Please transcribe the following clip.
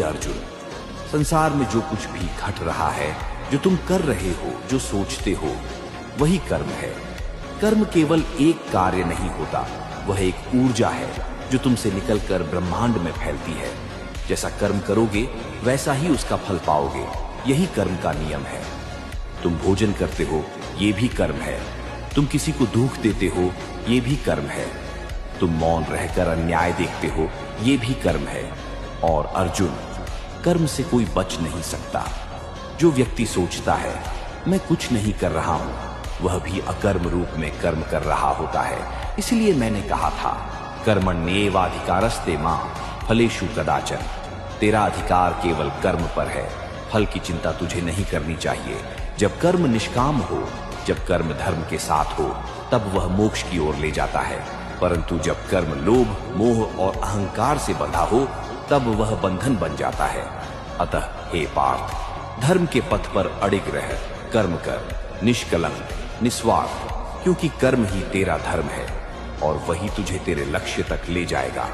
अर्जुन, संसार में जो कुछ भी घट रहा है, जो तुम कर रहे हो, जो सोचते हो, वही कर्म है। कर्म केवल एक कार्य नहीं होता, वह एक ऊर्जा है जो तुमसे निकलकर ब्रह्मांड में फैलती है। जैसा कर्म करोगे वैसा ही उसका फल पाओगे, यही कर्म का नियम है। तुम भोजन करते हो, ये भी कर्म है। तुम किसी को दुख देते हो, ये भी कर्म है। तुम मौन रहकर अन्याय देखते हो, ये भी कर्म है। और अर्जुन, कर्म से कोई बच नहीं सकता। जो व्यक्ति सोचता है मैं कुछ नहीं कर रहा हूं, वह भी अकर्म रूप में कर्म कर रहा होता है। इसलिए मैंने कहा था, कर्मण्येवाधिकारस्ते मां फलेषु कदाचन। तेरा अधिकार केवल कर्म पर है, फल की चिंता तुझे नहीं करनी चाहिए। जब कर्म निष्काम हो, जब कर्म धर्म के साथ हो, तब वह मोक्ष की ओर ले जाता है। परंतु जब कर्म लोभ, मोह और अहंकार से बंधा हो, तब वह बंधन बन जाता है। अतः हे पार्थ, धर्म के पथ पर अडिग रह, कर्म कर, निष्कलंक, निस्वार्थ, क्योंकि कर्म ही तेरा धर्म है और वही तुझे तेरे लक्ष्य तक ले जाएगा।